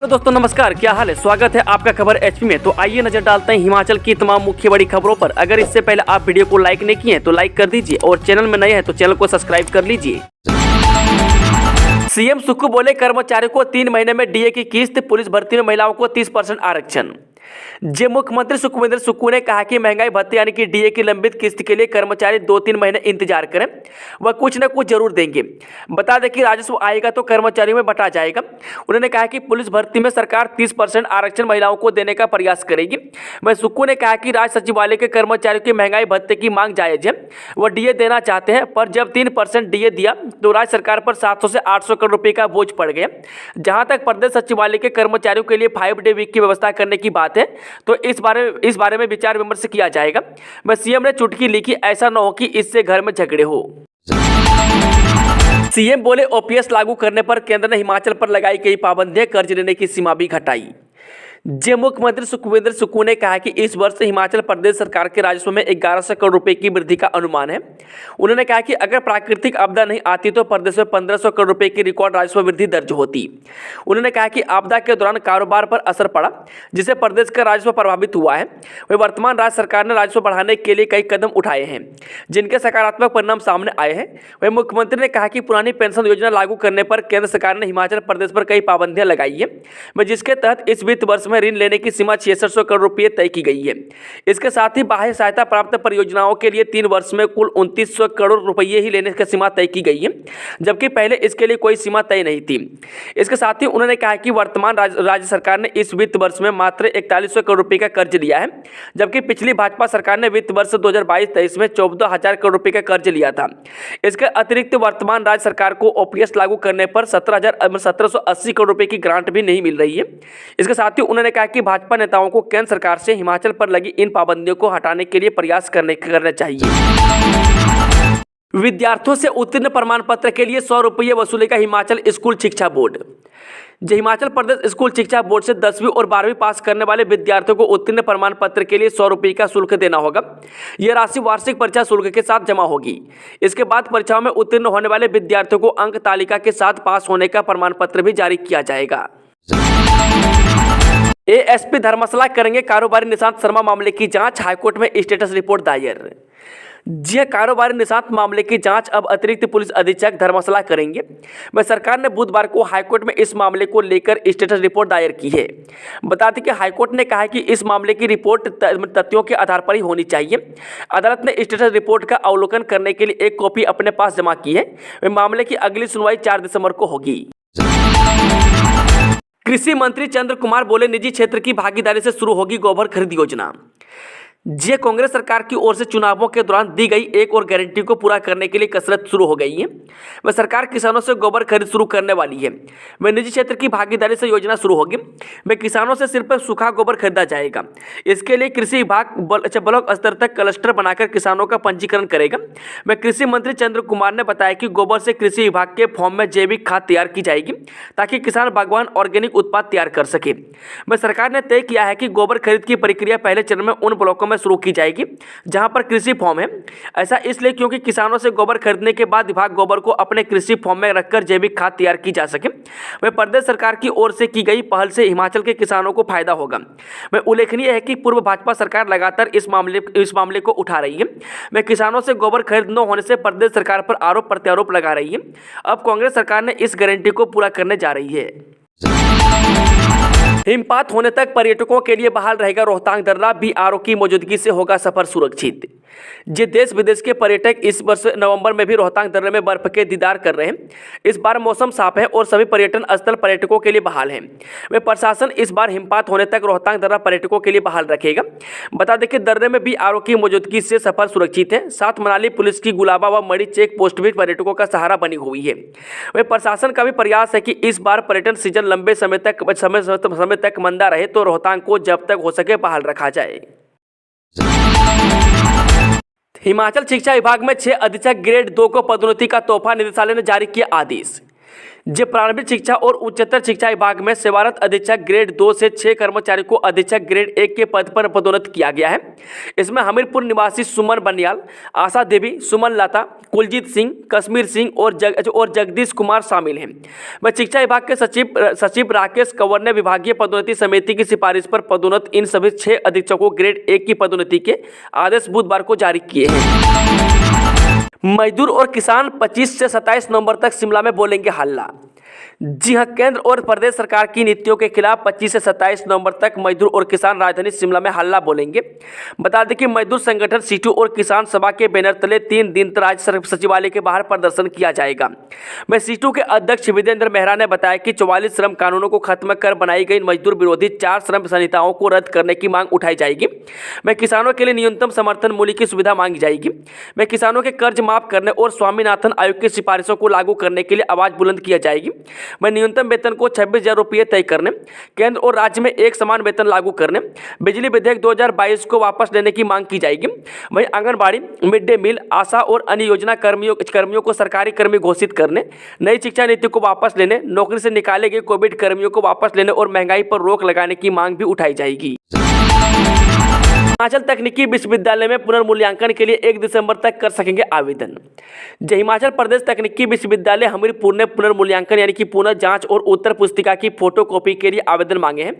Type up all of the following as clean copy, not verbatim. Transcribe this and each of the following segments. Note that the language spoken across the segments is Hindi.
तो दोस्तों नमस्कार, क्या हाल है। स्वागत है आपका खबर एचपी में। तो आइए नजर डालते हैं हिमाचल की तमाम मुख्य बड़ी खबरों पर। अगर इससे पहले आप वीडियो को लाइक नहीं किए हैं तो लाइक कर दीजिए और चैनल में नए हैं तो चैनल को सब्सक्राइब कर लीजिए। सीएम सुक्खू बोले कर्मचारियों को 3 महीने में डीए की किस्त, पुलिस भर्ती में महिलाओं को 30% आरक्षण। मुख्यमंत्री सुखविंदर सुक्खू ने कहा कि महंगाई भत्ते यानी कि डीए की लंबित किस्त के लिए कर्मचारी 2-3 महीने इंतजार करें, वह कुछ न कुछ जरूर देंगे। बता दें कि राजस्व आएगा तो कर्मचारियों में बंटा जाएगा। उन्होंने कहा कि पुलिस भर्ती में सरकार 30% आरक्षण महिलाओं को देने का प्रयास करेगी। वह सुक्खू ने कहा कि राज्य सचिवालय के कर्मचारियों की महंगाई भत्ते की मांग जायज है, वह डीए देना चाहते हैं, पर जब 3% डीए दिया तो राज्य सरकार पर 700 से 800 करोड़ रुपए का बोझ पड़ गया। जहां तक प्रदेश सचिवालय के कर्मचारियों के लिए 5 डे वीक की व्यवस्था करने की बात है तो इस बारे में विचार विमर्श किया जाएगा। वह सीएम ने चुटकी लिखी, ऐसा न हो कि इससे घर में झगड़े हो। सीएम बोले ओपीएस लागू करने पर केंद्र ने हिमाचल पर लगाई गई पाबंदियां, कर्ज लेने की सीमा भी घटाई। मुख्यमंत्री सुखविंदर सुक्खू ने कहा कि इस वर्ष हिमाचल प्रदेश सरकार के राजस्व में 1100 करोड़ रुपए की वृद्धि का अनुमान है। उन्होंने कहा कि अगर प्राकृतिक आपदा नहीं आती तो प्रदेश में 1500 करोड़ रुपए की रिकॉर्ड राजस्व वृद्धि दर्ज होती। उन्होंने कहा कि आपदा के दौरान कारोबार पर असर पड़ा, जिससे प्रदेश का राजस्व प्रभावित हुआ है। वही वर्तमान राज्य सरकार ने राजस्व बढ़ाने के लिए कई कदम उठाए हैं, जिनके सकारात्मक परिणाम सामने आए हैं। वही मुख्यमंत्री ने कहा कि पुरानी पेंशन योजना लागू करने पर केंद्र सरकार ने हिमाचल प्रदेश पर कई पाबंदियां लगाई है, जिसके तहत इस वित्त वर्ष में ऋण लेने की सीमा 6600 करोड़ रुपए तय की गई है। इसके साथ ही बाह्य सहायता प्राप्त परियोजनाओं के लिए 3 वर्ष में कुल 2900 करोड़ रुपए ही लेने की सीमा तय की गई है, जबकि पहले इसके लिए कोई सीमा तय नहीं थी। इसके साथ ही उन्होंने कहा कि वर्तमान राज्य सरकार ने इस वित्त वर्ष में मात्र 4100 करोड़ रुपए का कर्ज लिया है, जबकि पिछली भाजपा सरकार ने वित्त वर्ष 2022-23 में 14000 करोड़ रुपए का कर्ज लिया था। इसके अतिरिक्त वर्तमान राज्य सरकार को ओपीएस लागू करने पर 1780 करोड़ रुपए की ग्रांट भी नहीं मिल रही है। इसके साथ ही उन्होंने कहा कि भाजपा नेताओं को केंद्र सरकार से हिमाचल पर लगी इन पाबंदियों को हटाने के लिए प्रयास करना चाहिए। विद्यार्थियों से उत्तीर्ण प्रमाण पत्र के लिए 100 रुपये वसूलेगा हिमाचल स्कूल शिक्षा बोर्ड। हिमाचल प्रदेश स्कूल शिक्षा बोर्ड से 10वीं और 12वीं पास करने वाले विद्यार्थियों को उत्तीर्ण प्रमाण पत्र के लिए 100 रुपये का शुल्क देना होगा। यह राशि वार्षिक परीक्षा शुल्क के साथ जमा होगी। इसके बाद परीक्षाओं में उत्तीर्ण होने वाले विद्यार्थियों को अंक तालिका के साथ पास होने का प्रमाण पत्र भी जारी किया जाएगा। एएसपी धर्मशाला करेंगे कारोबारी निशांत शर्मा मामले की जांच, हाईकोर्ट में स्टेटस रिपोर्ट दायर। कारोबारी निशांत मामले की जांच अब अतिरिक्त पुलिस अधीक्षक धर्मशाला करेंगे। वह सरकार ने बुधवार को हाईकोर्ट में इस मामले को लेकर स्टेटस रिपोर्ट दायर की है। बता दें कि हाईकोर्ट ने कहा कि इस मामले की रिपोर्ट तथ्यों के आधार पर ही होनी चाहिए। अदालत ने स्टेटस रिपोर्ट का अवलोकन करने के लिए एक कॉपी अपने पास जमा की है। वह मामले की अगली सुनवाई 4 दिसंबर को होगी। कृषि मंत्री चंद्र कुमार बोले निजी क्षेत्र की भागीदारी से शुरू होगी गोबर खरीद योजना। कांग्रेस सरकार की ओर से चुनावों के दौरान दी गई एक और गारंटी को पूरा करने के लिए कसरत शुरू हो गई है। वह सरकार किसानों से गोबर खरीद शुरू करने वाली है। वह निजी क्षेत्र की भागीदारी से योजना शुरू होगी। वह किसानों से सिर्फ सूखा गोबर खरीदा जाएगा। इसके लिए कृषि विभाग ब्लॉक स्तर तक क्लस्टर बनाकर किसानों का पंजीकरण करेगा। वह कृषि मंत्री चंद्र कुमार ने बताया कि गोबर से कृषि विभाग के फॉर्म में जैविक खाद तैयार की जाएगी ताकि किसान बागवान ऑर्गेनिक उत्पाद तैयार कर सके। वह सरकार ने तय किया है कि गोबर खरीद की प्रक्रिया पहले चरण में उन ब्लॉकों में शुरू की जाएगी जहां पर कृषि फॉर्म है। ऐसा इसलिए क्योंकि किसानों से गोबर खरीदने के बाद विभाग गोबर को अपने कृषि फॉर्म में रखकर जैविक खाद तैयार की जा सके। वह प्रदेश सरकार की ओर से की गई पहल से हिमाचल के किसानों को फायदा होगा। वह उल्लेखनीय है कि पूर्व भाजपा सरकार लगातार इस मामले को उठा रही है। वह किसानों से गोबर खरीद न होने से प्रदेश सरकार पर आरोप प्रत्यारोप लगा रही है। अब कांग्रेस सरकार ने इस गारंटी को पूरा करने जा रही है। हिमपात होने तक पर्यटकों के लिए बहाल रहेगा रोहतांग दर्रा, बीआरओ की मौजूदगी से होगा सफर सुरक्षित। देश विदेश के पर्यटक इस वर्ष नवंबर में भी रोहतांग दर्रे में बर्फ के दीदार कर रहे हैं। इस बार मौसम साफ है और सभी पर्यटन स्थल पर्यटकों के लिए बहाल हैं। वे प्रशासन इस बार हिमपात होने तक रोहतांग दर्रा पर्यटकों के लिए बहाल रखेगा। बता दें कि दर्रे में बीआरओ की मौजूदगी से सफर सुरक्षित है। साथ मनाली पुलिस की गुलाबा व मड़ी चेक पोस्ट भी पर्यटकों का सहारा बनी हुई है। वे प्रशासन का भी प्रयास है कि इस बार पर्यटन सीजन लंबे समय तक मंदा रहे तो रोहतांग को जब तक हो सके बहाल रखा जाए। हिमाचल शिक्षा विभाग में 6 अधीक्षक ग्रेड 2 को पदोन्नति का तोहफा, निदेशालय ने जारी किया आदेश। जे प्रारंभिक शिक्षा और उच्चतर शिक्षा विभाग में सेवारत अधीक्षक ग्रेड 2 से 6 कर्मचारी को अधीक्षक ग्रेड 1 के पद पर पदोन्नत किया गया है। इसमें हमीरपुर निवासी सुमन बनियाल, आशा देवी, सुमन लता, कुलजीत सिंह, कश्मीर सिंह और जगदीश कुमार शामिल हैं। वह शिक्षा विभाग के सचिव राकेश कंवर ने विभागीय पदोन्नति समिति की सिफारिश पर पदोन्नत इन सभी 6 अधीक्षकों ग्रेड 1 की पदोन्नति के आदेश बुधवार को जारी किए हैं। मजदूर और किसान 25 से 27 नवंबर तक शिमला में बोलेंगे हल्ला। जी हां, केंद्र और प्रदेश सरकार की नीतियों के खिलाफ 25 से 27 नवंबर तक मजदूर और किसान राजधानी शिमला में हल्ला बोलेंगे। बता दें कि मजदूर संगठन सीटू और किसान सभा के बैनर तले 3 दिन तक राज्य सचिवालय के बाहर प्रदर्शन किया जाएगा। वह सीटू के अध्यक्ष विदेंद्र मेहरा ने बताया कि 44 श्रम कानूनों को खत्म कर बनाई गई मजदूर विरोधी 4 श्रम संहिताओं को रद्द करने की मांग उठाई जाएगी। वह किसानों के लिए न्यूनतम समर्थन मूल्य की सुविधा मांगी जाएगी। वह किसानों के कर्ज माफ करने और स्वामीनाथन आयोग की सिफारिशों को लागू करने के लिए आवाज बुलंद किया जाएगी। वह न्यूनतम वेतन को 26,000 रुपये तय करने, केंद्र और राज्य में एक समान वेतन लागू करने, बिजली विधेयक 2022 को वापस लेने की मांग की जाएगी। वहीं आंगनबाड़ी, मिड डे मील, आशा और अन्य योजना कर्मियों को सरकारी कर्मी घोषित करने, नई शिक्षा नीति को वापस लेने, नौकरी से निकाले गए कोविड कर्मियों को वापस लेने और महंगाई पर रोक लगाने की मांग भी उठाई जाएगी। हिमाचल तकनीकी विश्वविद्यालय में पुनर्मूल्यांकन के लिए 1 दिसंबर तक कर सकेंगे आवेदन। हिमाचल प्रदेश तकनीकी विश्वविद्यालय हमीरपुर ने पुनर्मूल्यांकन यानी कि पुनः जांच और उत्तर पुस्तिका की फोटोकॉपी के लिए आवेदन मांगे हैं।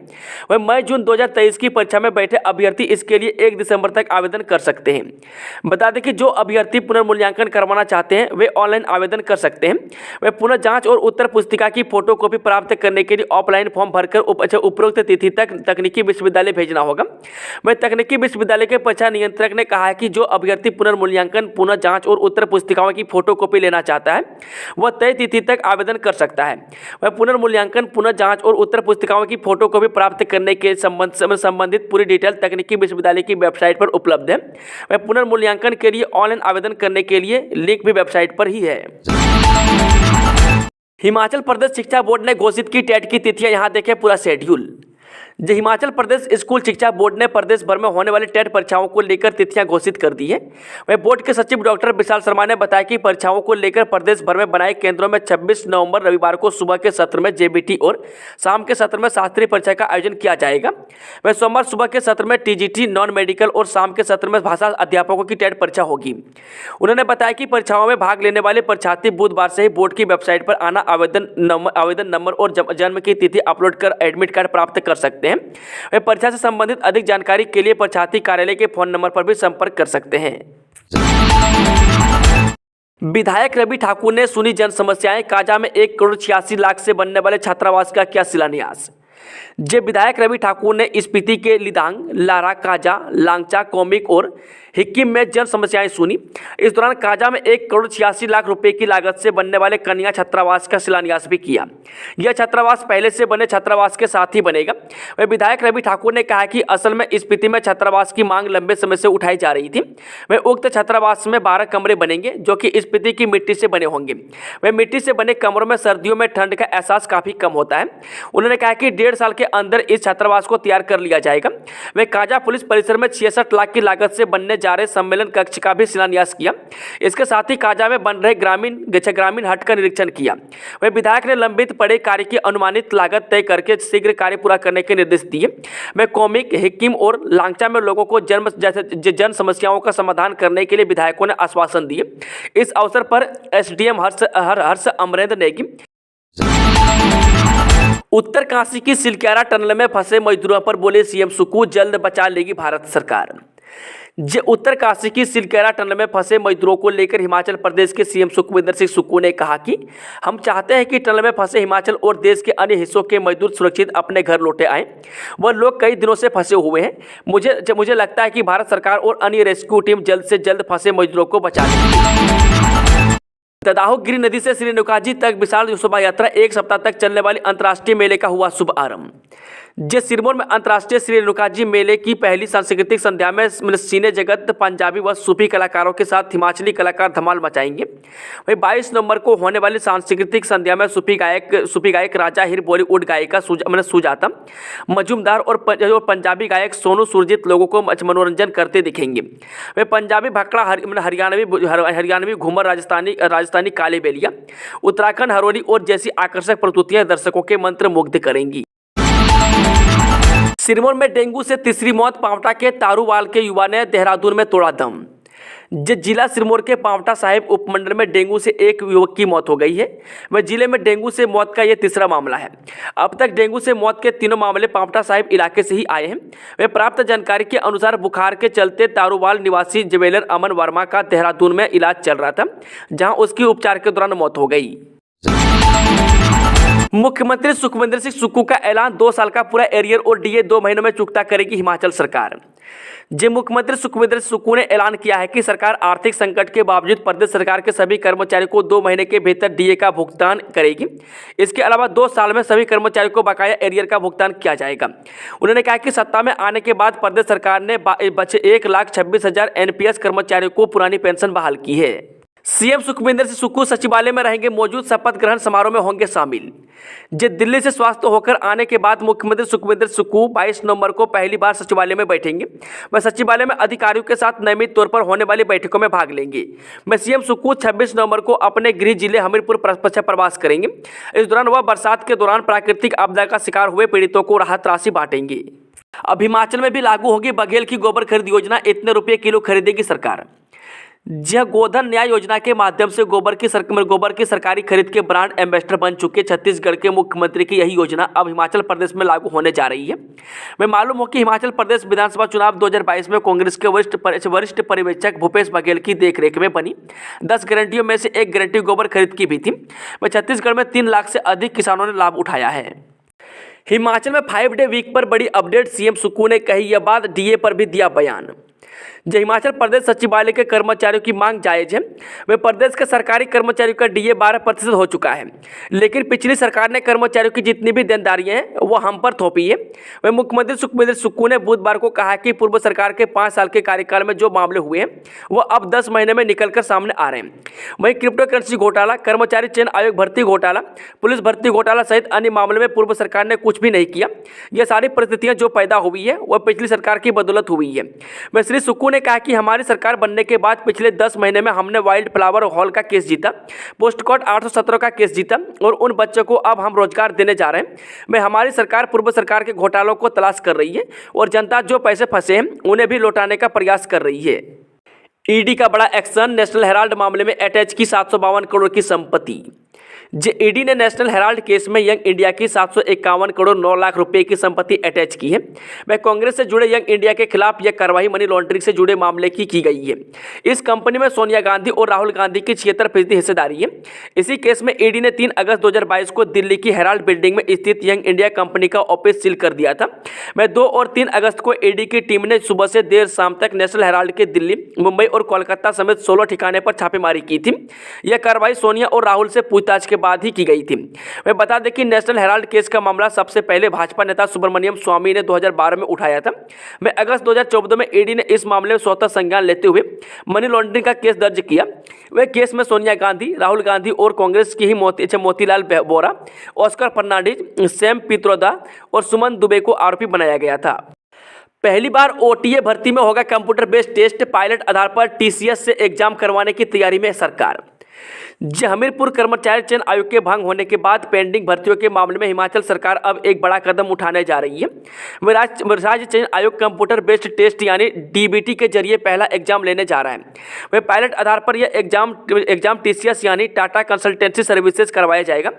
वह मई-जून 2023 की परीक्षा में बैठे अभ्यर्थी इसके लिए 1 दिसंबर तक आवेदन कर सकते हैं। बता दें कि जो अभ्यर्थी पुनर्मूल्यांकन करवाना चाहते हैं वे ऑनलाइन आवेदन कर सकते हैं। वह पुनः जाँच और उत्तर पुस्तिका की फोटोकॉपी प्राप्त करने के लिए ऑफलाइन फॉर्म भरकर उपरोक्त तिथि तक तकनीकी विश्वविद्यालय भेजना होगा। वह तकनीकी विश्वविद्यालय के परीक्षा नियंत्रक ने कहा है कि जो अभ्यर्थी पुनर्मूल्यांकन, पुनः जांच और उत्तर पुस्तिकाओं की फोटोकॉपी लेना चाहता है वह तय तिथि तक आवेदन कर सकता है। वह पुनर्मूल्यांकन, पुनः जांच और उत्तर पुस्तिकाओं की फोटोकॉपी प्राप्त करने के संबंधित पूरी डिटेल तकनीकी विश्वविद्यालय की वेबसाइट पर उपलब्ध है। वह पुनर्मूल्यांकन के लिए ऑनलाइन आवेदन करने के लिए लिंक भी वेबसाइट पर ही है। हिमाचल प्रदेश शिक्षा बोर्ड ने घोषित की टेट की तिथियां, यहां देखें पूरा शेड्यूल। हिमाचल प्रदेश स्कूल शिक्षा बोर्ड ने प्रदेश भर में होने वाली टेट परीक्षाओं को लेकर तिथियां घोषित कर दी है। वह बोर्ड के सचिव डॉक्टर विशाल शर्मा ने बताया कि परीक्षाओं को लेकर प्रदेश भर में बनाए केंद्रों में 26 नवंबर रविवार को सुबह के सत्र में जेबीटी और शाम के सत्र में शास्त्रीय परीक्षा का आयोजन किया जाएगा। वह सोमवार सुबह के सत्र में टीजीटी, नॉन मेडिकल और शाम के सत्र में भाषा अध्यापकों की टेट परीक्षा होगी। उन्होंने बताया कि परीक्षाओं में भाग लेने वाले परीक्षार्थी बुधवार से ही बोर्ड की वेबसाइट पर आना, आवेदन नंबर और जन्म की तिथि अपलोड कर एडमिट कार्ड प्राप्त कर सकते हैं। वे परीक्षा से संबंधित अधिक जानकारी के लिए परीक्षार्थी कार्यालय के फोन नंबर पर भी संपर्क कर सकते हैं। विधायक रवि ठाकुर ने सुनी जन समस्याएं, काजा में 1 करोड़ 86 लाख से बनने वाले छात्रावास का किया शिलान्यास। विधायक रवि ठाकुर ने स्पीति के लिदांग, लारा, काजा, लांगचा, कोमिक और हिक्किम में जन समस्याएं सुनी। इस दौरान काजा में 1 करोड़ 86 लाख रुपए की लागत से बनने वाले कन्या छात्रावास का शिलान्यास भी किया। यह छात्रावास पहले से बने छात्रावास के साथ ही बनेगा। वह विधायक रवि ठाकुर ने कहा कि असल में स्पीति में छात्रावास की मांग लंबे समय से उठाई जा रही थी। वह उक्त छात्रावास में 12 कमरे बनेंगे जो कि स्पीति की मिट्टी से बने होंगे। वह मिट्टी से बने कमरों में सर्दियों में ठंड का एहसास काफी कम होता है। उन्होंने कहा कि 1.5 साल के अंदर इस छात्रावास को तैयार कर लिया जाएगा। वह काजा पुलिस परिसर में 66 लाख की लागत से बनने जा रहे सम्मेलन कक्ष का भी शिलान्यास किया। इसके साथ ही काजा में बन रहे ग्रामीण हट का निरीक्षण किया। वह विधायक ने लंबित पड़े कार्य की अनुमानित लागत तय करके शीघ्र कार्य पूरा करने के निर्देश दिए। वह कोमिक, हिक्किम और लांगचा में लोगों को जन समस्याओं का समाधान करने के लिए विधायकों ने आश्वासन दिए। इस अवसर पर एसडीएम हर्ष अमरेंद्र नेगी, उत्तरकाशी की सिलक्यारा टनल में फंसे मजदूरों पर बोले सीएम सुक्खू, जल्द बचा लेगी भारत सरकार। उत्तरकाशी की सिलक्यारा टनल में फंसे मजदूरों को लेकर हिमाचल प्रदेश के सीएम सुखविंदर सिंह सुक्खू ने कहा कि हम चाहते हैं कि टनल में फंसे हिमाचल और देश के अन्य हिस्सों के मजदूर सुरक्षित अपने घर लौटे आएं। वह लोग कई दिनों से फंसे हुए हैं। मुझे लगता है कि भारत सरकार और अन्य रेस्क्यू टीम जल्द से जल्द फंसे मजदूरों को बचा लेगी। ददाहू गिरी नदी से श्री रेणुका जी तक विशाल शोभा यात्रा 1 सप्ताह तक चलने वाली अंतर्राष्ट्रीय मेले का हुआ शुभ आरंभ। सिरमौर में अंतर्राष्ट्रीय श्री रेणुकाजी मेले की पहली सांस्कृतिक संध्या में सिने जगत पंजाबी व सूफी कलाकारों के साथ हिमाचली कलाकार धमाल मचाएंगे। वहीं 22 नवंबर को होने वाली सांस्कृतिक संध्या में सूफी गायक राजा हिर, बॉलीवुड गायिका सुजाता मजूमदार और पंजाबी गायक सोनू सुरजीत लोगों को मनोरंजन करते दिखेंगे। वे पंजाबी भाखड़ा, हरियाणवी घूमर, राजस्थानी काली बेलिया, उत्तराखंड हरोली और जैसी आकर्षक प्रस्तुतियां दर्शकों के मंत्र मुग्ध करेंगी। सिरमौर में डेंगू से तीसरी मौत, पांवटा के तारूवाल के युवा ने देहरादून में तोड़ा दम। जिला सिरमौर के पांवटा साहिब उपमंडल में डेंगू से एक युवक की मौत हो गई है। वह जिले में डेंगू से मौत का यह तीसरा मामला है। अब तक डेंगू से मौत के तीनों मामले पांवटा साहिब इलाके से ही आए हैं। वे प्राप्त जानकारी के अनुसार बुखार के चलते तारूवाल निवासी ज्वेलर अमन वर्मा का देहरादून में इलाज चल रहा था, जहां उसकी उपचार के दौरान मौत हो गई। मुख्यमंत्री सुखविंदर सिंह सुक्खू का ऐलान, 2 साल का पूरा एरियर और डीए 2 महीनों में चुकता करेगी हिमाचल सरकार। मुख्यमंत्री सुखविंदर सिंह सुक्खू ने ऐलान किया है कि सरकार आर्थिक संकट के बावजूद प्रदेश सरकार के सभी कर्मचारियों को 2 महीने के भीतर डीए का भुगतान करेगी। इसके अलावा 2 साल में सभी कर्मचारियों को बकाया एरियर का भुगतान किया जाएगा। उन्होंने कहा कि सत्ता में आने के बाद प्रदेश सरकार ने बचे 1,26,000 एनपीएस कर्मचारियों को पुरानी पेंशन बहाल की है। सीएम सुखविंदर सिंह सुक्खू सचिवालय में रहेंगे मौजूद, शपथ ग्रहण समारोह में होंगे शामिल। दिल्ली से स्वस्थ होकर आने के बाद मुख्यमंत्री सुखविंदर सुक्खू 22 नवंबर को पहली बार सचिवालय में बैठेंगे। वह सचिवालय में अधिकारियों के साथ नियमित तौर पर होने वाली बैठकों में भाग लेंगे। सीएम सुक्खू 26 नवंबर को अपने गृह जिले हमीरपुर प्रवास करेंगे। इस दौरान वह बरसात के दौरान प्राकृतिक आपदा का शिकार हुए पीड़ितों को राहत राशि बांटेंगे। अब हिमाचल में भी लागू होगी बघेल की गोबर खरीद योजना, इतने रुपये किलो खरीदेगी सरकार। गोधन न्याय योजना के माध्यम से गोबर की सरकारी खरीद के ब्रांड एम्बेसडर बन चुके छत्तीसगढ़ के मुख्यमंत्री की यही योजना अब हिमाचल प्रदेश में लागू होने जा रही है। मैं मालूम हो कि हिमाचल प्रदेश विधानसभा चुनाव 2022 में कांग्रेस के वरिष्ठ पर्यवेक्षक भूपेश बघेल की देखरेख में बनी 10 गारंटियों में से एक गारंटी गोबर खरीद की भी थी। वह छत्तीसगढ़ में 3 लाख से अधिक किसानों ने लाभ उठाया है। हिमाचल में 5 डे वीक पर बड़ी अपडेट, सीएम सुक्खू ने कही यह बात, डीए पर भी दिया बयान। हिमाचल प्रदेश सचिवालय के कर्मचारियों की मांग जायज है। वे प्रदेश के सरकारी कर्मचारियों का डीए 12% हो चुका है, लेकिन पिछली सरकार ने कर्मचारियों की जितनी भी देनदारियां हैं वो हम पर थोपी है। वह मुख्यमंत्री सुखविंदर सुक्खू ने बुधवार को कहा कि पूर्व सरकार के 5 साल के कार्यकाल में जो मामले हुए हैं वो अब 10 महीने में निकलकर सामने आ रहे हैं। वहीं क्रिप्टो करेंसी घोटाला, कर्मचारी चयन आयोग भर्ती घोटाला, पुलिस भर्ती घोटाला सहित अन्य मामलों में पूर्व सरकार ने कुछ भी नहीं किया। यह सारी परिस्थितियां जो पैदा हुई है वह पिछली सरकार की बदौलत हुई है। वह श्री सुक्खू ने कहा कि हमारी सरकार बनने के बाद पिछले 10 महीने में हमने वाइल्ड फ्लावर हॉल का केस जीता, पोस्टकॉर्ड 817 का केस जीता और उन बच्चों को अब हम रोजगार देने जा रहे हैं। हमारी सरकार पूर्व सरकार के घोटालों को तलाश कर रही है और जनता जो पैसे फंसे हैं उन्हें भी लौटाने का प्रयास कर रही है। ईडी का बड़ा एक्शन, नेशनल हेराल्ड मामले में अटैच की 752 करोड़ की संपत्ति। ईडी ने नेशनल हेराल्ड केस में यंग इंडिया की 751 करोड़ 9 लाख रुपए की संपत्ति अटैच की है। वह कांग्रेस से जुड़े यंग इंडिया के खिलाफ यह कार्रवाई मनी लॉन्ड्रिंग से जुड़े मामले की गई है। इस कंपनी में सोनिया गांधी और राहुल गांधी की 76% हिस्सेदारी है। इसी केस में ईडी ने 3 अगस्त 2022 को दिल्ली की हेराल्ड बिल्डिंग में स्थित यंग इंडिया कंपनी का ऑफिस सील कर दिया था। 2 और 3 अगस्त को ईडी की टीम ने सुबह से देर शाम तक नेशनल हेराल्ड के दिल्ली, मुंबई और कोलकाता समेत 16 ठिकाने पर छापेमारी की थी। यह कार्रवाई सोनिया और राहुल से पूछताछ के बाद ही की गई थी। मैं बता दें कि नेशनल हेराल्ड केस का मामला सबसे पहले भाजपा नेता सुब्रमण्यम स्वामी ने 2012 में उठाया था। अगस्त 2014 में ईडी ने इस मामले में स्वतः संज्ञान लेते हुए मनी लॉन्ड्रिंग का केस दर्ज किया। वह केस में सोनिया गांधी, राहुल गांधी और कांग्रेस की ही मोतीलाल वोरा, ऑस्कर फर्नांडिस, सैम पित्रोदा और सुमन दुबे को आरोपी बनाया गया था। पहली बार ओटीए भर्ती में होगा कंप्यूटर बेस्ड टेस्ट, पायलट आधार पर टीसीएस से एग्जाम करवाने की तैयारी में सरकार। हमीरपुर कर्मचारी चयन आयोग के भंग होने के बाद पेंडिंग भर्तियों के मामले में हिमाचल सरकार अब एक बड़ा कदम उठाने जा रही है। राज्य चयन आयोग कंप्यूटर बेस्ड टेस्ट यानी डीबीटी के जरिए पहला एग्जाम लेने जा रहा है। वह पायलट आधार पर यह एग्जाम टीसीएस यानी टाटा कंसल्टेंसी सर्विसेज करवाया जाएगा।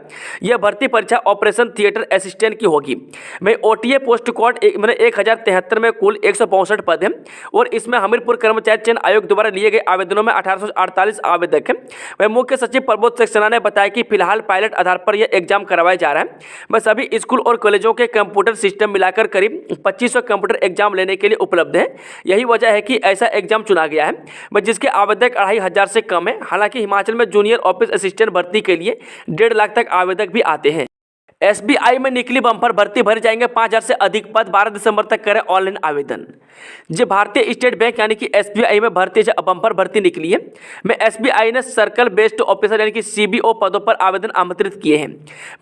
यह भर्ती परीक्षा ऑपरेशन थिएटर असिस्टेंट की होगी। वह ओटीए पोस्ट कोड 1073 में कुल 162 पद हैं और इसमें हमीरपुर कर्मचारी चयन आयोग द्वारा लिए गए आवेदनों में 1848 आवेदक हैं। वह मुख्य सचिव प्रबोध सक्सेना ने बताया कि फिलहाल पायलट आधार पर यह एग्जाम करवाया जा रहा है। सभी स्कूल और कॉलेजों के कंप्यूटर सिस्टम मिलाकर करीब 2500 कंप्यूटर एग्जाम लेने के लिए उपलब्ध है। यही वजह है कि ऐसा एग्जाम चुना गया है, जिसके आवेदक 2500 से कम है। हालांकि हिमाचल में जूनियर ऑफिस असिस्टेंट भर्ती के लिए 1.5 लाख तक आवेदक भी आते हैं। एसबीआई में निकली बम्पर भर्ती, भरे जाएंगे 5,000 से अधिक पद, 12 दिसंबर तक करें ऑनलाइन आवेदन। जो भारतीय स्टेट बैंक यानी कि एसबीआई में भर्ती बम्पर भर्ती निकली है। में एसबीआई ने सर्कल बेस्ड ऑफिसर यानी कि सीबीओ पदों पर आवेदन आमंत्रित किए हैं।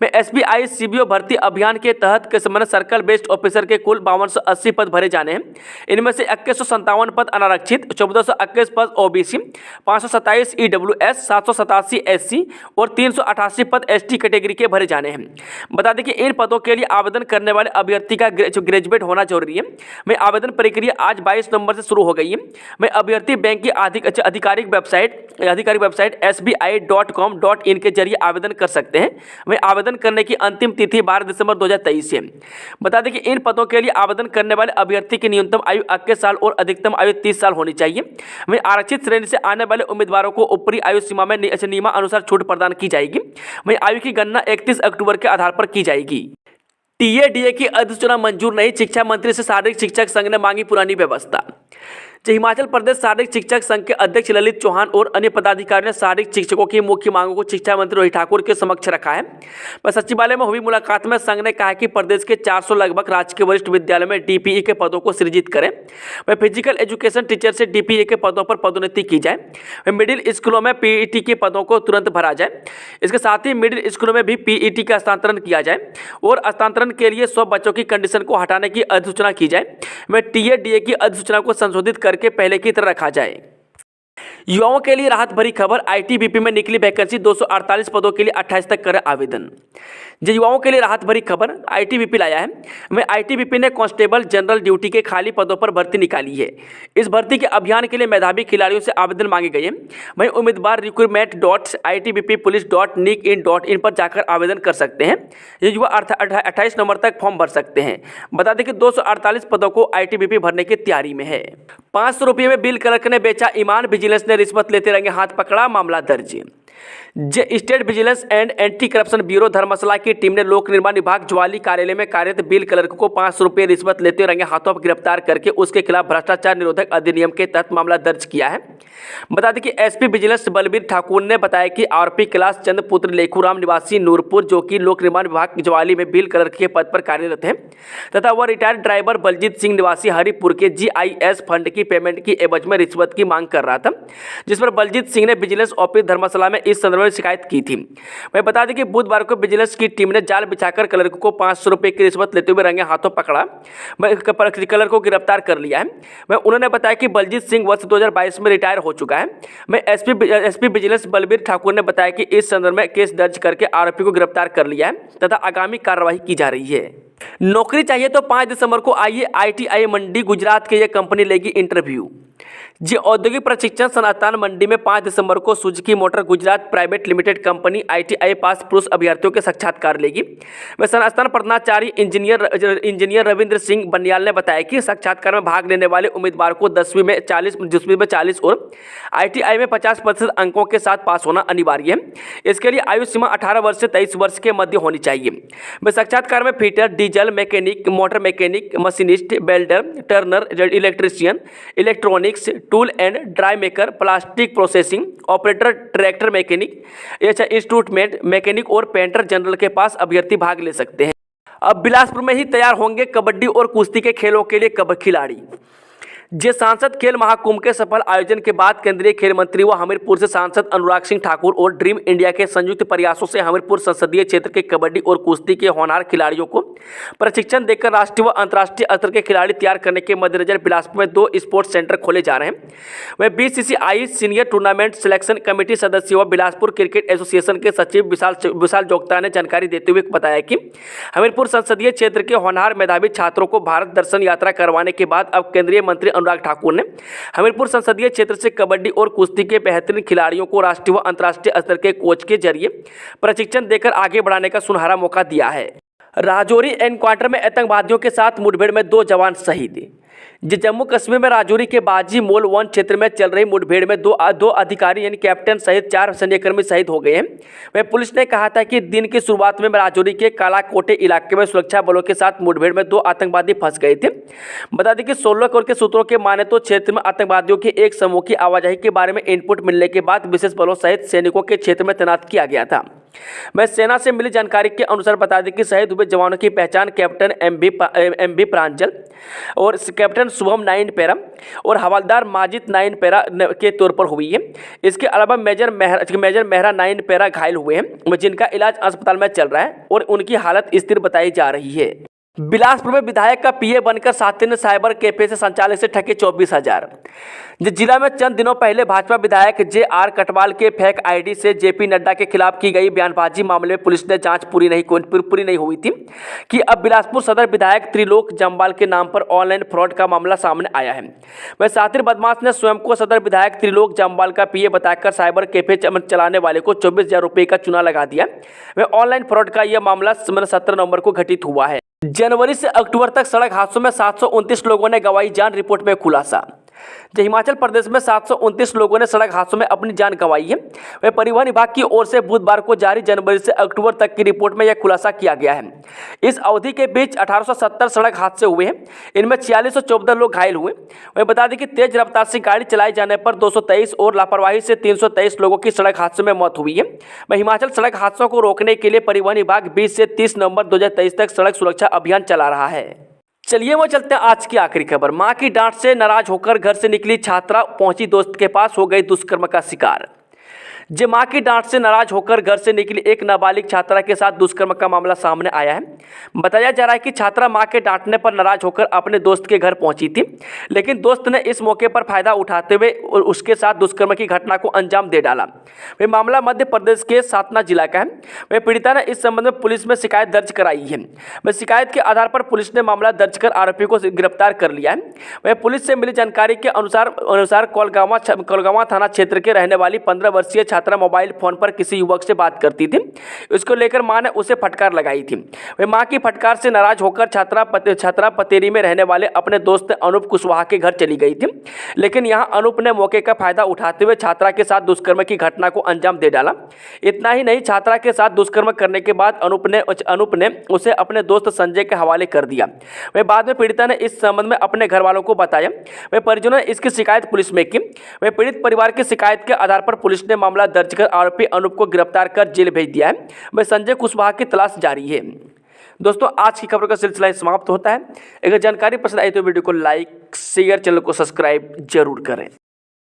में एसबीआई सीबीओ भर्ती अभियान के तहत के समय सर्कल बेस्ड ऑफिसर के कुल 5280 पद भरे जाने हैं। इनमें से 2157 पद अनारक्षित, 1421 पद ओबीसी, 527 ईडब्ल्यूएस, 787 एससी और 388 पद एसटी कैटेगरी के भरे जाने हैं। बता दें कि इन पदों के लिए आवेदन करने वाले अभ्यर्थी का ग्रेजुएट होना जरूरी है। में आवेदन प्रक्रिया आज 22 नवंबर से शुरू हो गई है। में अभ्यर्थी बैंक की आधिकारिक वेबसाइट sbi.com.in के जरिए आवेदन कर सकते हैं। में आवेदन करने की अंतिम तिथि 12 दिसंबर 2023 है। बता दें कि इन पदों के लिए आवेदन करने वाले अभ्यर्थी की न्यूनतम आयु 21 साल और अधिकतम आयु 30 साल होनी चाहिए। में आरक्षित श्रेणी से आने वाले उम्मीदवारों को ऊपरी आयु सीमा में नियमानुसार छूट प्रदान की जाएगी। में आयु की गणना 31 अक्टूबर के आधार पर की जाएगी। टीएडीए की अधिसूचना मंजूर नहीं, शिक्षा मंत्री से शारीरिक शिक्षक संघ ने मांगी पुरानी व्यवस्था। हिमाचल प्रदेश शारीरिक शिक्षक संघ के अध्यक्ष ललित चौहान और अन्य पदाधिकारियों ने शारीरिक शिक्षकों की मुख्य मांगों को शिक्षा मंत्री रोहित ठाकुर के समक्ष रखा है। सचिवालय में हुई मुलाकात में संघ ने कहा कि प्रदेश के 400 लगभग राजकीय वरिष्ठ विद्यालय में डीपीई के पदों को सृजित करें। वह फिजिकल एजुकेशन टीचर से डीपीई के पदों पर पदोन्नति की जाए। वह मिडिल स्कूलों में पीईटी के पदों को तुरंत भरा जाए। इसके साथ ही मिडिल स्कूलों में भी पीईटी का हस्तांतरण किया जाए और हस्तांतरण के लिए 100 बच्चों की कंडीशन को हटाने की अधिसूचना की जाए। वह टीएडीए की अधिसूचना को संशोधित करके पहले की तरह रखा जाए। युवाओं के लिए राहत भरी खबर, आईटीबीपी में निकली वैकेंसी, 248 पदों के लिए 28 तक करें आवेदन। जो युवाओं के लिए राहत भरी खबर आईटीबीपी लाया है। में आईटीबीपी ने कांस्टेबल जनरल ड्यूटी के खाली पदों पर भर्ती निकाली है। इस भर्ती के अभियान के लिए मेधावी खिलाड़ियों से आवेदन मांगे गए हैं। वहीं उम्मीदवार recruitment.itbppolice.nic.in पर जाकर आवेदन कर सकते हैं। ये युवा 28 नवंबर तक फॉर्म भर सकते हैं। बता दें कि 248 पदों को आईटीबीपी भरने की तैयारी में है। 500 रुपये में बिल क्लर्क ने बेचा ईमान, विजिलेंस ने रिश्वत लेते रंगे हाथ पकड़ा, मामला दर्ज। State vigilance and anti corruption bureau Dharamshala की टीम ने लोक निर्माण विभाग ज्वाली कार्यालय में कार्यरत बिल क्लर्क को 500 रुपये रिश्वत लेते रंगे हाथों पर गिरफ्तार करके उसके खिलाफ भ्रष्टाचार निरोधक अधिनियम के तहत मामला दर्ज किया है। बता दें कि एसपी विजिलेंस बलबीर ठाकुर ने बताया कि आरोपी कैलाश चंद पुत्र लेखूराम निवासी नूरपुर, जो कि लोक निर्माण विभाग ज्वाली में बिल क्लर्क के पद पर कार्यरत है, तथा वह रिटायर्ड ड्राइवर बलजीत सिंह निवासी हरिपुर के जीआईएस फंड की पेमेंट की एवज में रिश्वत की मांग कर रहा था, जिस पर बलजीत सिंह ने विजिलेंस ऑफिस धर्मशाला में इस संदर्भ में शिकायत की थी। मैं बता दें कि बुधवार को विजिलेंस की टीम ने जाल बिछाकर क्लर्क को 500 रुपये की रिश्वत लेते हुए रंगे हाथों पकड़ा। क्लर्क को गिरफ्तार कर लिया है। उन्होंने बताया कि बलजीत सिंह वर्ष 2022 में रिटायर हो चुका है। एसपी विजिलेंस बलबीर ठाकुर ने बताया कि इस संदर्भ में केस दर्ज करके आरोपी को गिरफ्तार कर लिया है तथा आगामी कार्रवाई की जा रही है। नौकरी चाहिए तो 5 दिसंबर को आइए आईटीआई मंडी गुजरात के ये कंपनी लेगी इंटरव्यू। जी औद्योगिक प्रशिक्षण संस्थान मंडी में 5 दिसंबर को Suzuki motor Gujarat private limited company ITI pass पुरुष अभ्यर्थियों के साक्षात्कार लेगी। वह संस्थान प्रधानाचार्य इंजीनियर रविंद्र सिंह बनियाल ने बताया कि साक्षात्कार में भाग लेने वाले उम्मीदवार को 10वीं में 40 और आईटीआई में 50% अंकों के साथ पास होना अनिवार्य है। इसके लिए आयु सीमा 18 वर्ष से 23 वर्ष के मध्य होनी चाहिए। वह साक्षात्कार में fitter, diesel mechanic, motor mechanic, machinist, welder, Turner, electrician, electronics, tool and dry maker, plastic processing operator, tractor mechanic, instrument mechanic और पेंटर जनरल के पास अभ्यर्थी भाग ले सकते हैं। अब बिलासपुर में ही तैयार होंगे कबड्डी और कुश्ती के खेलों के लिए खिलाड़ी। जे सांसद खेल महाकुंभ के सफल आयोजन के बाद केंद्रीय खेल मंत्री व हमीरपुर से सांसद अनुराग सिंह ठाकुर और ड्रीम इंडिया के संयुक्त प्रयासों से हमीरपुर संसदीय क्षेत्र के कबड्डी और कुश्ती के होनहार खिलाड़ियों को प्रशिक्षण देकर राष्ट्रीय व अंतर्राष्ट्रीय स्तर के खिलाड़ी तैयार करने के मद्देनजर बिलासपुर में 2 स्पोर्ट्स सेंटर खोले जा रहे हैं। वह BCCI senior tournament selection committee सदस्य व बिलासपुर क्रिकेट एसोसिएशन के सचिव विशाल जोगता ने जानकारी देते हुए बताया कि हमीरपुर संसदीय क्षेत्र के होनहार मेधावी छात्रों को भारत दर्शन यात्रा करवाने के बाद अब केंद्रीय मंत्री अनुराग ठाकुर ने हमीरपुर संसदीय क्षेत्र से कबड्डी और कुश्ती के बेहतरीन खिलाड़ियों को राष्ट्रीय व अंतर्राष्ट्रीय स्तर के कोच के जरिए प्रशिक्षण देकर आगे बढ़ाने का सुनहरा मौका दिया है। राजौरी एनकाउंटर में आतंकवादियों के साथ मुठभेड़ में 2 जवान शहीद। जम्मू कश्मीर में राजौरी के बाजी मोल 1 क्षेत्र में चल रही मुठभेड़ में दो अधिकारी यानी कैप्टन सहित 4 सैन्यकर्मी शहीद हो गए हैं। वह पुलिस ने कहा था कि दिन की शुरुआत में राजौरी के कालाकोटे इलाके में सुरक्षा बलों के साथ मुठभेड़ में 2 आतंकवादी फंस गए थे। बता दें कि 16 करोड़ के सूत्रों के माने तो क्षेत्र में आतंकवादियों के एक समूह की आवाजाही के बारे में इनपुट मिलने के बाद विशेष बलों सहित सैनिकों के क्षेत्र में तैनात किया गया था। वह सेना से मिली जानकारी के अनुसार बता दें कि शहीद हुए जवानों की पहचान कैप्टन एम बी प्रांजल और कैप्टन शुभम 9 पैरा और हवलदार माजिद 9 पैरा के तौर पर हुई है। इसके अलावा मेजर मेहरा 9 पैरा घायल हुए हैं, जिनका इलाज अस्पताल में चल रहा है और उनकी हालत स्थिर बताई जा रही है। बिलासपुर में विधायक का पीए बनकर साथी ने साइबर कैफे से संचालक से ठगे 24,000। जिला में चंद दिनों पहले भाजपा विधायक जे.आर. कटवाल के फेक आईडी से जेपी नड्डा के खिलाफ की गई बयानबाजी मामले में पुलिस ने जांच पूरी नहीं हुई थी कि अब बिलासपुर सदर विधायक त्रिलोक जम्वाल के नाम पर ऑनलाइन फ्रॉड का मामला सामने आया है। वह शातिर बदमाश ने स्वयं को सदर विधायक त्रिलोक जम्वाल का पीए बताकर साइबर कैफे चलाने वाले को 24,000 रुपये का चूना लगा दिया। वह ऑनलाइन फ्रॉड का यह मामला 17 नवंबर को घटित हुआ है। जनवरी से अक्टूबर तक सड़क हादसों में 729 लोगों ने गंवाई जान, रिपोर्ट में खुलासा। हिमाचल प्रदेश में 729 लोगों ने सड़क हादसों में अपनी जान गंवाई है। वह परिवहन विभाग की ओर से बुधवार को जारी जनवरी से अक्टूबर तक की रिपोर्ट में यह खुलासा किया गया है। इस अवधि के बीच 1870 सड़क हादसे हुए हैं, इनमें 4614 लोग घायल हुए। वह बता दें कि तेज रफ्तार से गाड़ी चलाए जाने पर 223 और लापरवाही से 323 लोगों की सड़क हादसों में मौत हुई है। वह हिमाचल सड़क हादसों को रोकने के लिए परिवहन विभाग 20 से 30 नवंबर 2023 तक सड़क सुरक्षा अभियान चला रहा है। चलिए वो चलते हैं आज की आखिरी खबर। मां की डांट से नाराज होकर घर से निकली छात्रा पहुंची दोस्त के पास, हो गई दुष्कर्म का शिकार। मां की डांट से नाराज होकर घर से निकली एक नाबालिग छात्रा के साथ दुष्कर्म का मामला सामने आया है। बताया जा रहा है कि छात्रा मां के डांटने पर नाराज होकर अपने दोस्त के घर पहुंची थी, लेकिन दोस्त ने इस मौके पर फायदा उठाते हुए उसके साथ दुष्कर्म की घटना को अंजाम दे डाला। वह मामला मध्य प्रदेश के सातना जिला का है। वह पीड़िता ने इस संबंध में पुलिस में शिकायत दर्ज कराई है। वह शिकायत के आधार पर पुलिस ने मामला दर्ज कर आरोपी को गिरफ्तार कर लिया है। वह पुलिस से मिली जानकारी के अनुसार कोलगांवा थाना क्षेत्र के रहने वाली 15 वर्षीय छात्रा मोबाइल फोन पर किसी युवक से बात करती थी। इसको लेकर मां ने उसे फटकार लगाई थी। वह मां की फटकार से नाराज होकर छात्रा पतेरी में रहने वाले अपने दोस्त अनूप कुशवाहा के घर चली गई थी, लेकिन यहां अनूप ने मौके का फायदा उठाते हुए छात्रा के साथ दुष्कर्म की घटना को अंजाम दे डाला। इतना ही नहीं, छात्रा के साथ दुष्कर्म करने के बाद अनूप ने उसे अपने दोस्त संजय के हवाले कर दिया। वह बाद में पीड़िता ने इस संबंध में अपने घर वालों को बताया। वह परिजनों ने इसकी शिकायत पुलिस में की। वह पीड़ित परिवार की शिकायत के आधार पर पुलिस ने मामला दर्ज कर आरोपी अनूप को गिरफ्तार कर जेल भेज दिया है। वह संजय कुशवाहा की तलाश जारी है। दोस्तों, आज की खबर का सिलसिला समाप्त होता है। अगर जानकारी पसंद आई तो वीडियो को लाइक, शेयर, चैनल को सब्सक्राइब जरूर करें।